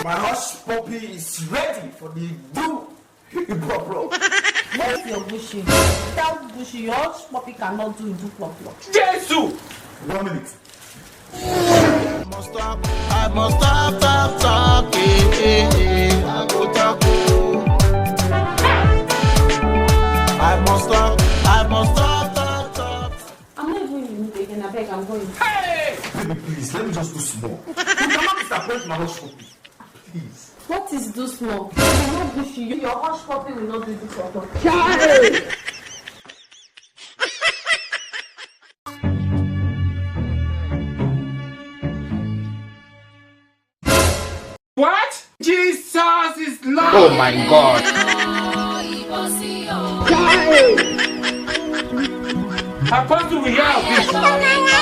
My hush puppy is ready for the do. Bro. What's your bushy? Without bushy, your hush puppy cannot do plop. Jesus! 1 minute. I must stop talking. I go talk. I must stop talk. I'm not even in the again. I beg, I'm going. Hey! Baby, please, let me just do small. You cannot disappoint my hush puppy. Please. What is do small? You're not bushy. Your hush puppy will not do plop. What? Jesus is Lord! Oh my God! Apostle, we have this.